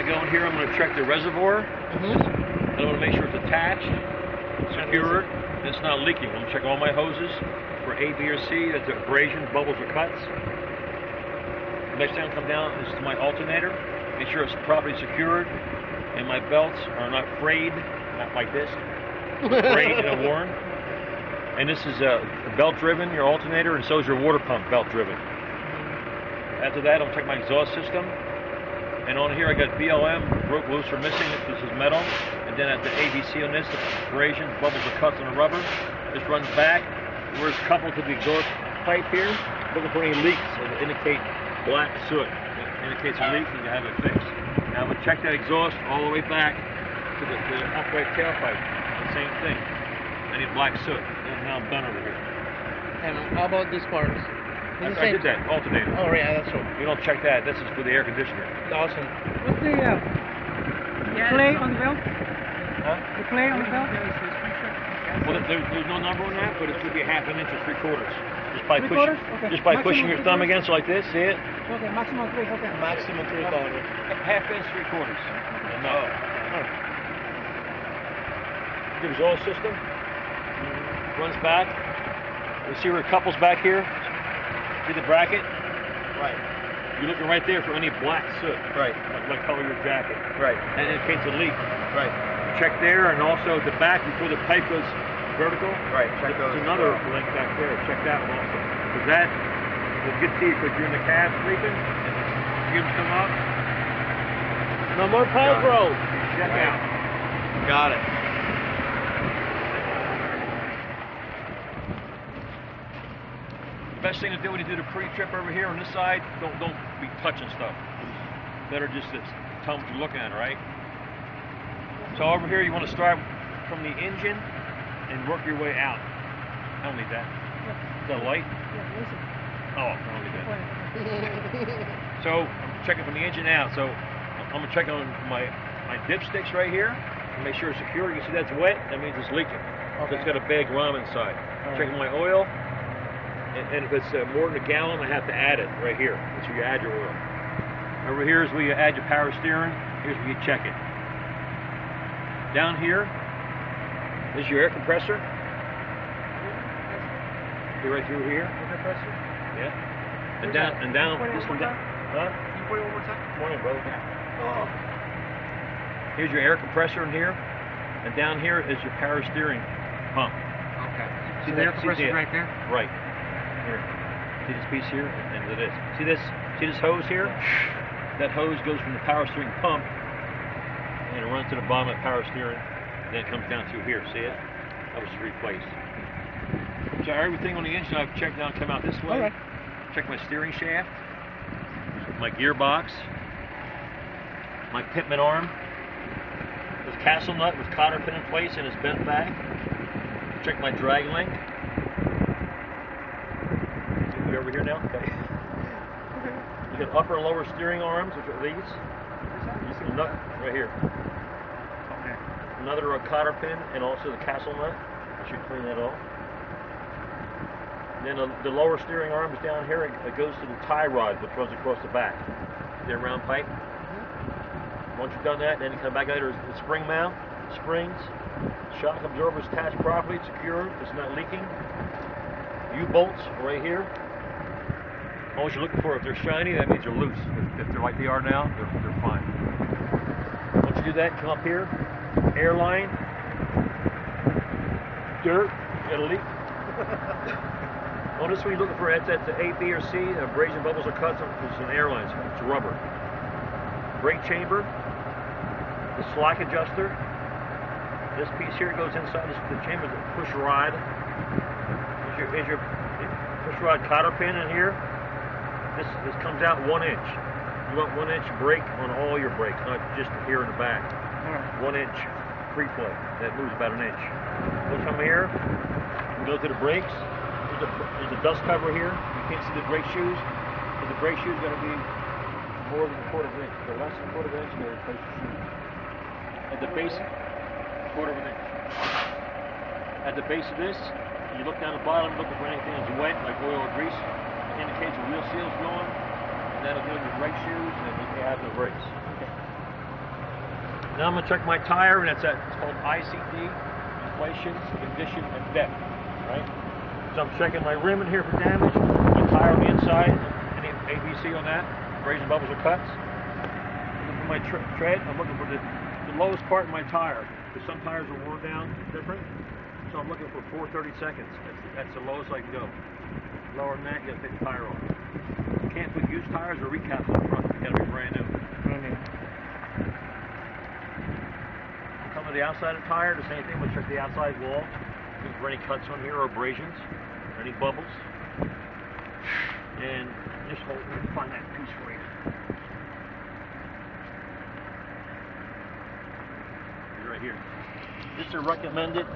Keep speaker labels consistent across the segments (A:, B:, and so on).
A: I go in here, I'm going to check the reservoir. And I'm going to make sure it's attached, secured, and it's not leaking. I'm going to check all my hoses for A, B, or C, that's abrasions, bubbles, or cuts. The next thing I come down is to my alternator. Make sure it's properly secured, and my belts are not frayed, not like this, frayed and worn. And this is belt-driven, your alternator, and so is your water pump belt-driven. After that, I'll check my exhaust system. And on here I got BLM, broke, loose, or missing. This is metal. And then at the ABC on this, the abrasions, bubbles, or cuts on the rubber. This runs back. Where it's coupled to the exhaust pipe here. Looking for any leaks that indicate black soot. It indicates a leak and you have it fixed. Now I'm going to check that exhaust all the way back to the upright tailpipe. The same thing. I need black soot. And now I'm done over here.
B: And how about this part?
A: I did that, alternator.
B: Oh, yeah, that's right.
A: You don't check that. This is for the air conditioner.
B: Awesome.
C: What's the clay on the belt?
A: Huh?
C: The clay on the belt?
A: Well, there's no number on that, but it should be 1/2 inch or 3/4. Just by
C: Three-quarters?
A: pushing,
C: Okay.
A: just by
C: Maximum
A: pushing your thumb against it like this. See it?
C: Okay, maximum 3, okay.
B: Maximum 3 dollars.
A: 1/2 inch, 3/4. No. The exhaust system runs back. You see where it couples back here? See the bracket?
B: Right.
A: You're looking right there for any black soot.
B: Right.
A: Like color your jacket.
B: Right.
A: That indicates a leak.
B: Right.
A: Check there, and also at the back before the pipe goes vertical.
B: Right. Check those.
A: There's another link back there. Check that one also. Because that will get to you because you're in the cab sleeping. Fumes come up. No more pipe roll. Check out.
B: Got it.
A: Best thing to do when you do the pre-trip over here on this side, don't be touching stuff. Better just tell them what you're looking at, right? So over here, you want to start from the engine and work your way out. I don't need that. Is that light?
C: Yeah, listen.
A: Oh, I don't need that. So I'm checking from the engine out. So I'm gonna check on my dipsticks right here and make sure it's secure. You see that's wet. That means it's leaking. So it's got a bag rum inside. Checking my oil. And if it's more than a gallon, I have to add it right here. That's where you add your oil. Over here is where you add your power steering. Here's where you check it. Down here is your air compressor. You're right through here.
C: Air compressor?
A: Yeah. And down. This one down. Huh?
C: Can you put it one more time?
A: Morning, brother.
C: Oh.
A: Here's your air compressor in here. And down here is your power steering pump.
C: Okay.
A: See
C: So
A: that?
C: the air compressor's right there?
A: Right. Here. See this piece here? And it is. See this? See this hose here? That hose goes from the power steering pump and it runs to the bottom of the power steering. And then it comes down through here. See it? That was replaced. So everything on the engine I've checked now come out this way.
C: Alright.
A: Check my steering shaft, my gearbox, my pitman arm. This castle nut with cotter pin in place and is bent back. Check my drag link. You over here now? Okay. You got upper and lower steering arms, which are these. You see the nut right here.
C: Okay.
A: Another cotter pin and also the castle nut. I should clean that off. And then the lower steering arm is down here. It goes to the tie rod, which runs across the back. The round pipe. Once you've done that, then you come back out here to the spring mount, springs, shock absorber is attached properly, it's secure, it's not leaking. U-bolts right here. All you're looking for, if they're shiny, that means they're loose. If they're like they are now, they're fine. Once you do that, come up here, airline, dirt, you got a leak. On this one you're looking for, that's the A, B, or C, abrasion, bubbles, or cuts, it's an airline, it's rubber. Brake chamber, the slack adjuster. This piece here goes inside the chamber, the push rod. Is your push rod cotter pin in here. This comes out 1 inch. You want 1 inch brake on all your brakes, not just here in the back. 1 inch free play. That moves about 1 inch. We'll come here, we go to the brakes. There's a dust cover here. You can't see the brake shoes. But the brake shoes are going to be more than 1/4 inch. They're less than 1/4 inch, they'll replace the shoes. At the base, 1/4 inch. At the base of this, you look down the bottom, looking for anything that's wet, like oil or grease. It indicates the wheel seal's going. And that'll go to the brake shoes, and you have the brakes. Okay. Now I'm going to check my tire, and it's called ICD, inflation, condition, and depth, right? So I'm checking my rim in here for damage, my tire on the inside, any ABC on that, abrasion, bubbles, or cuts. Looking for my tread, I'm looking for the lowest part in my tire, because some tires are worn down different. So I'm looking for 430 seconds. That's the lowest I can go. Lower than that, you got to take the tire off. You can't put used tires or recaps on the front. You got to be brand new. Come to the outside of the tire, the same thing. We'll check the outside wall, looking for any cuts on here or abrasions, or any bubbles. And just hold it, find that piece for you. It's right here. This is recommended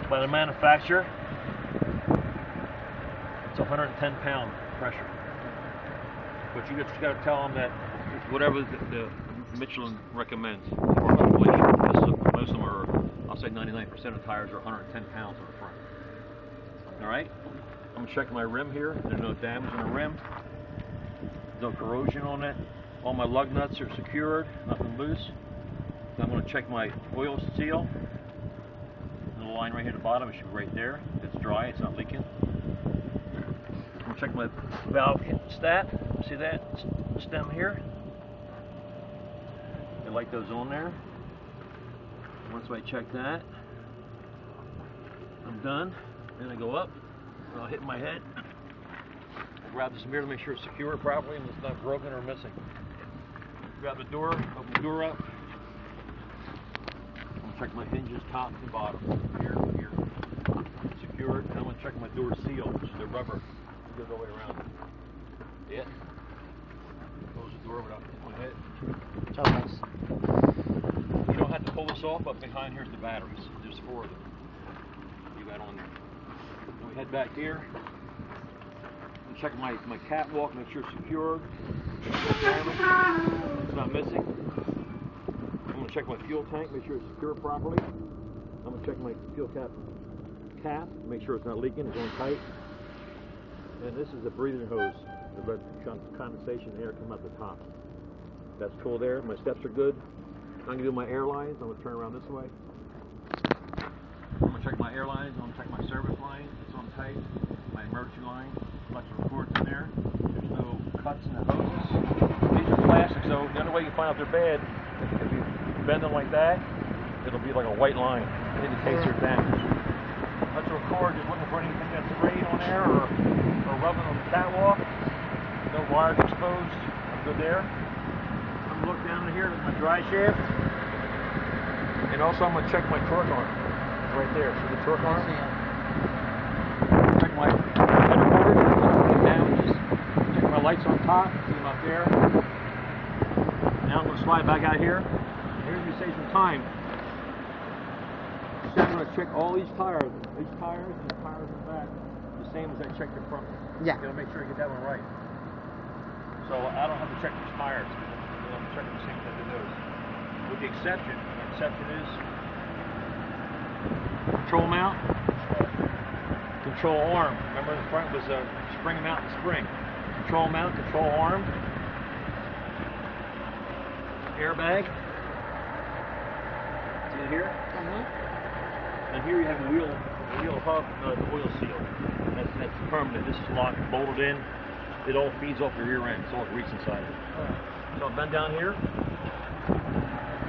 A: by the manufacturer. It's 110 pound pressure. But you just got to tell them that it's whatever the Michelin recommends for inflation. Most of them are, I'll say 99% of tires are 110 pounds on the front. All right? I'm going to check my rim here. There's no damage on the rim. No corrosion on it. All my lug nuts are secured, nothing loose. I'm going to check my oil seal. The line right here at the bottom, it should be right there. It's dry, it's not leaking. I'm going to check my valve stat. See that stem here? The light goes on there. Once I check that, I'm done. Then I go up, and I'll hit my head. I grab this mirror to make sure it's secured properly and it's not broken or missing. Grab the door, open the door up. I'm going to check my hinges top and bottom. Here. Secured. And I'm going to check my door seal, which is the rubber. It goes all the way around. Yeah. Close the door without hitting my head. You don't have to pull this off, but behind here's the batteries. There's 4 of them. You got on there. Then we head back here. I'm checking my catwalk, make sure it's secured. It's not missing. I'm going to check my fuel tank, make sure it's secured properly. I'm going to check my fuel cap, make sure it's not leaking, it's on tight. And this is the breathing hose. The red condensation air coming out the top. That's cool there. My steps are good. I'm going to do my air lines. I'm going to turn around this way. I'm going to check my air lines. I'm going to check my service line. It's on tight. My emergency line. Electrical cords in there. There's no cuts in the hoses. These are plastic, so the only way you can find out they're bad, if you bend them like that, it'll be like a white line. It indicates they're damaged. Electrical cord, just looking for anything that's frayed on there or rubbing on the catwalk. No wires exposed. I'm good there. I'm going to look down in here with my dry shaft. And also I'm going to check my torque arm. It's right there. See the torque arm? Check my headboard. Any damages. Check my lights on top. See them up there. Now I'm going to slide back out here. Here's me save some time. So I'm going to check all these tires and the tires in the back. The same as I checked the front.
B: Yeah.
A: Got to make sure I get that one right. So I don't have to check these tires. I'm checking the same thing to those. With the exception is control mount, control arm. Remember the front was a spring mount and spring. Control mount, control arm, airbag. See it here? And here you have the wheel hub, the oil seal. That's permanent. This is locked, bolted in. It all feeds off the rear end. It's all grease inside of it. So I'll bend down here.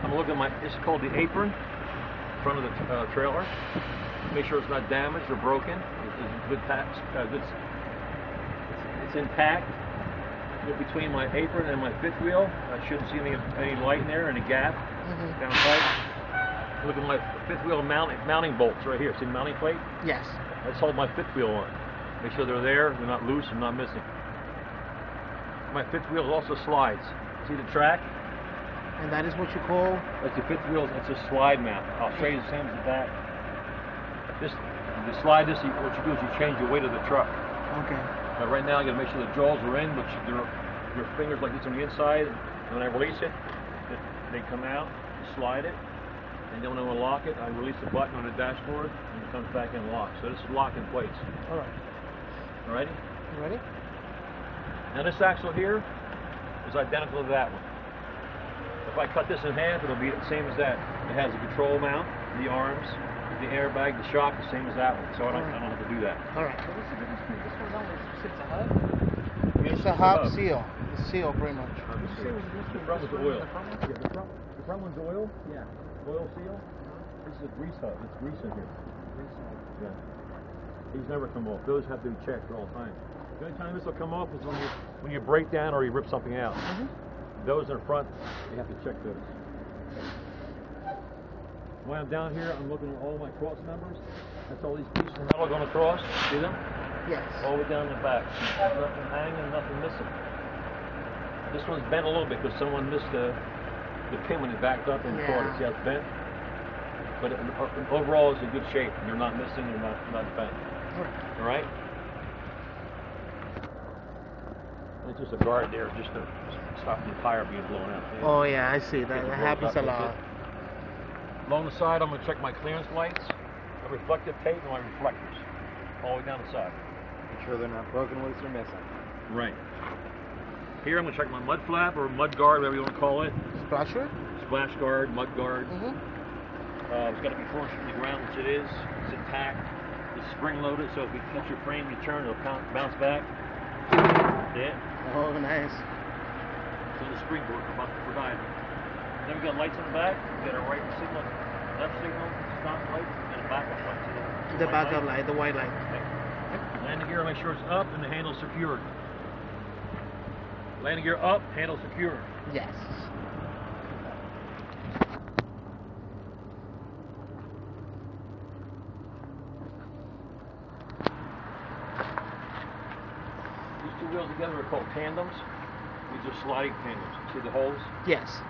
A: I'm looking at my, this is called the apron, front of the trailer. Make sure it's not damaged or broken. It's intact. Look between my apron and my fifth wheel. I shouldn't see any light in there, any gap. Down tight. Look at my fifth wheel mounting bolts right here. See the mounting plate?
B: Yes.
A: Let's hold my fifth wheel on. Make sure they're there, they're not loose and not missing. My fifth wheel also slides. See the track?
B: And that is what you call?
A: That's the fifth wheel, it's a slide mount. I'll show you the same as that. To slide this, what you do is you change the weight of the truck.
B: Okay.
A: Now right now I gotta make sure the jaws are in, but your fingers like this on the inside. And when I release it, they come out, you slide it. And then when I unlock it, I release the button on the dashboard and it comes back in lock. So this is lock in place.
B: Alright.
A: Alrighty?
B: You ready?
A: Now this axle here is identical to that one. If I cut this in half, it'll be the same as that. It has the control mount, the arms, the airbag, the shock, the same as that one. So I don't have to do that.
B: All right.
C: So what's the difference between this one and that one? It's a hub?
B: It's a hub seal. It's seal pretty much.
C: Did you say it was this
A: The
C: one,
A: front
C: this
A: one's
C: one,
A: oil.
C: and the front one?
A: Yeah, the front one's oil.
C: Yeah.
A: Oil seal. This is a grease hub. It's grease in here. Yeah. These never come off. Those have to be checked all the time. The only time this will come off is when you break down or you rip something out. Those in the front, you have to check those. When I'm down here, I'm looking at all my cross members. That's all these pieces of metal going across. See them?
B: Yes.
A: All the way down the back. Nothing hanging, nothing missing. This one's bent a little bit because someone missed the pin when it backed up and caught it. See how it's bent? But overall, it's in good shape. They're not missing. They're not bent. All right. It's just a guard there, just to stop the tire being blown out.
B: Oh yeah, I see that. That happens a lot.
A: Along the side, I'm going to check my clearance lights, my reflective tape, and my reflectors, all the way down the side.
D: Make sure they're not broken loose or missing.
A: Right. Here, I'm going to check my mud flap or mud guard, whatever you want to call it.
B: Splasher?
A: Splash guard, mud guard.
B: Mm-hmm.
A: It's got to be flush from the ground, which it is. It's intact. It's spring loaded, so if you touch your frame, you turn, it'll bounce back. Yeah.
B: Oh, nice.
A: So the springboard for diving. Then we got lights on the back. We got a right signal, left signal, stop light, and a backup light.
B: The backup light, the white light.
A: Okay. Landing gear, make sure it's up and the handle's secured. Landing gear up, handle secured.
B: Yes.
A: These two wheels together are called tandems. These are sliding tandems. See the holes?
B: Yes.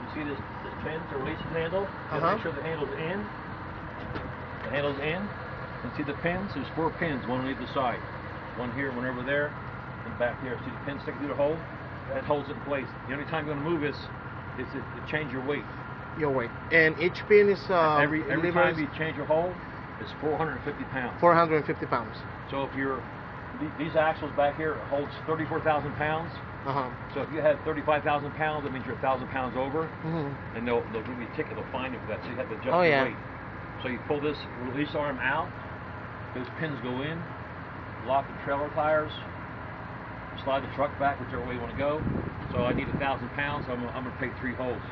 A: You see this pin to release the handle? You gotta make sure the handle's in. The handle's in. And see the pins? There's 4 pins, one on either side. One here, one over there, and back here. See the pin sticking through the hole? That holds it in place. The only time you're going to move this is to change your weight.
B: Your weight. And each pin is
A: every time you change your hole, it's 450 pounds.
B: 450 pounds.
A: So if you're these axles back here holds 34,000 pounds. So if you had 35,000 pounds, that means you're 1,000 pounds over, and they'll give you a ticket. They'll fine you for that. So you have to adjust your weight. So you pull this release arm out. Those pins go in. Lock the trailer tires. Slide the truck back whichever way you want to go. So I need 1,000 pounds. So I'm going to pay 3 holes.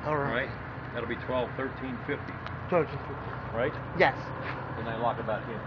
B: All right.
A: That'll be 12, 13, 50.
B: 13.
A: Right?
B: Yes.
A: And I lock it back in.